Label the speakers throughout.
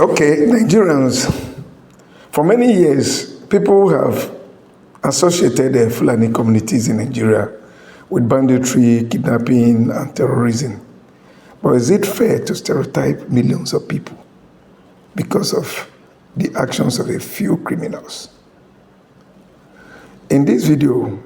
Speaker 1: Okay, Nigerians, for many years, people have associated the Fulani communities in Nigeria with banditry, kidnapping, and terrorism. But is it fair to stereotype millions of people because of the actions of a few criminals? In this video,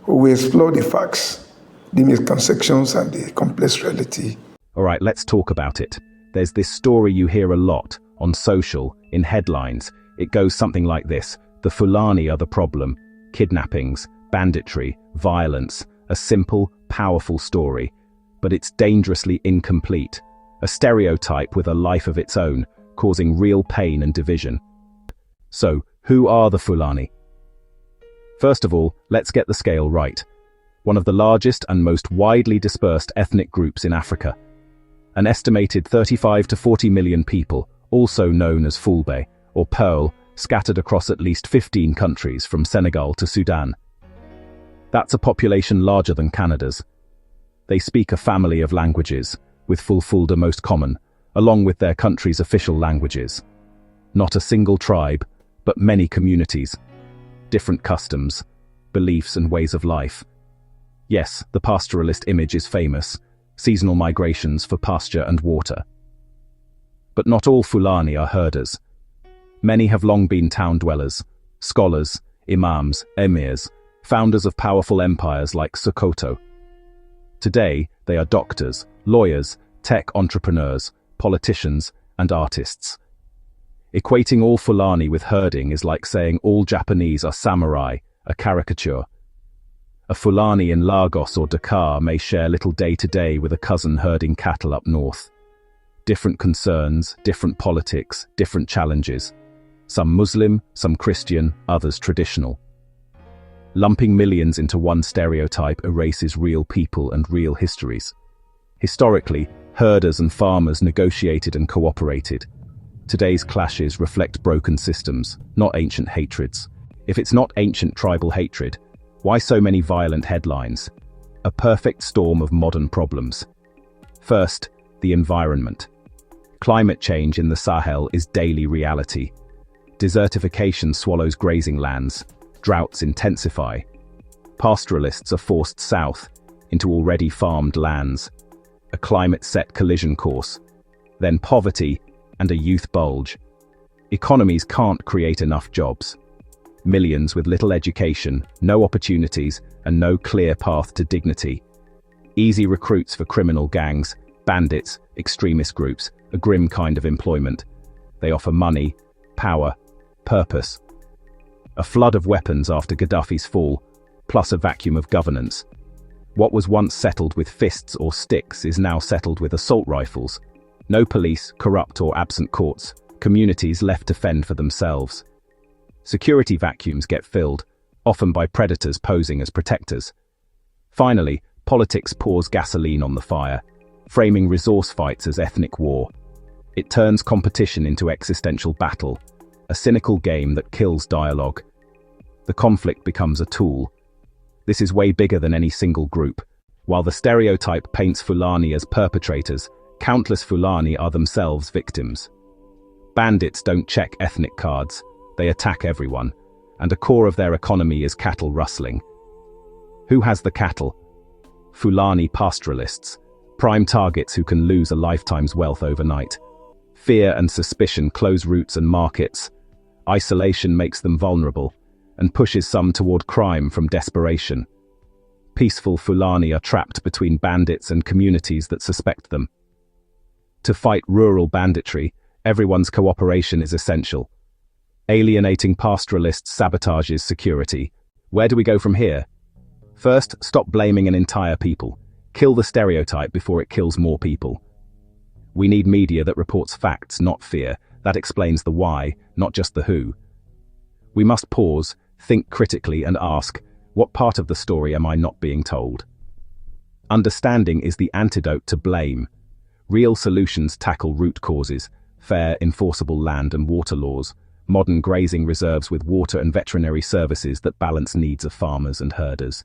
Speaker 1: we will explore the facts, the misconceptions, and the complex reality.
Speaker 2: All right, let's talk about it. There's this story you hear a lot on social, in headlines. It goes something like this: the Fulani are the problem. Kidnappings, banditry, violence. A simple, powerful story. But it's dangerously incomplete. A stereotype with a life of its own, causing real pain and division. So, who are the Fulani? First of all, let's get the scale right. One of the largest and most widely dispersed ethnic groups in Africa. An estimated 35 to 40 million people, also known as Fulbe, or Pearl, scattered across at least 15 countries from Senegal to Sudan. That's a population larger than Canada's. They speak a family of languages, with Fulfulde most common, along with their country's official languages. Not a single tribe, but many communities. Different customs, beliefs and ways of life. Yes, the pastoralist image is famous, seasonal migrations for pasture and water. But not all Fulani are herders. Many have long been town dwellers, scholars, imams, emirs, founders of powerful empires like Sokoto. Today, they are doctors, lawyers, tech entrepreneurs, politicians, and artists. Equating all Fulani with herding is like saying all Japanese are samurai, a caricature. A Fulani in Lagos or Dakar may share little day-to-day with a cousin herding cattle up north. Different concerns, different politics, different challenges. Some Muslim, some Christian, others traditional. Lumping millions into one stereotype erases real people and real histories. Historically, herders and farmers negotiated and cooperated. Today's clashes reflect broken systems, not ancient hatreds. If it's not ancient tribal hatred, why so many violent headlines? A perfect storm of modern problems. First, the environment. Climate change in the Sahel is daily reality. Desertification swallows grazing lands. Droughts intensify. Pastoralists are forced south into already farmed lands. A climate-set collision course. Then poverty and a youth bulge. Economies can't create enough jobs. Millions with little education, no opportunities, and no clear path to dignity. Easy recruits for criminal gangs, bandits, extremist groups, a grim kind of employment. They offer money, power, purpose. A flood of weapons after Gaddafi's fall, plus a vacuum of governance. What was once settled with fists or sticks is now settled with assault rifles. No police, corrupt or absent courts, communities left to fend for themselves. Security vacuums get filled, often by predators posing as protectors. Finally, politics pours gasoline on the fire, framing resource fights as ethnic war. It turns competition into existential battle, a cynical game that kills dialogue. The conflict becomes a tool. This is way bigger than any single group. While the stereotype paints Fulani as perpetrators, countless Fulani are themselves victims. Bandits don't check ethnic cards. They attack everyone, and a core of their economy is cattle rustling. Who has the cattle? Fulani pastoralists, prime targets who can lose a lifetime's wealth overnight. Fear and suspicion close routes and markets. Isolation makes them vulnerable, and pushes some toward crime from desperation. Peaceful Fulani are trapped between bandits and communities that suspect them. To fight rural banditry, everyone's cooperation is essential. Alienating pastoralists sabotages security. Where do we go from here? First, stop blaming an entire people. Kill the stereotype before it kills more people. We need media that reports facts, not fear. That explains the why, not just the who. We must pause, think critically and ask, what part of the story am I not being told? Understanding is the antidote to blame. Real solutions tackle root causes, fair, enforceable land and water laws, modern grazing reserves with water and veterinary services that balance needs of farmers and herders.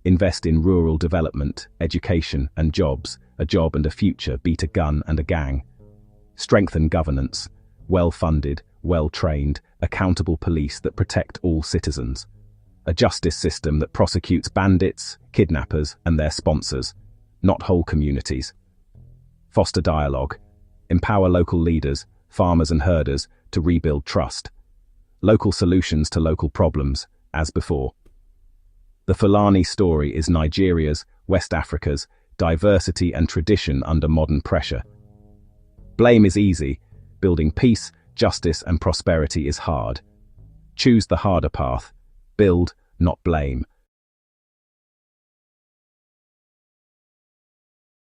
Speaker 2: Invest in rural development, education and jobs, a job and a future beat a gun and a gang. Strengthen governance. well-funded, well-trained, accountable police that protect all citizens. A justice system that prosecutes bandits, kidnappers, and their sponsors, not whole communities. Foster dialogue. Empower local leaders, farmers and herders to rebuild trust. Local solutions to local problems, as before. The Fulani story is Nigeria's, West Africa's, diversity and tradition under modern pressure. Blame is easy. Building peace, justice, and prosperity is hard. Choose the harder path. Build, not blame.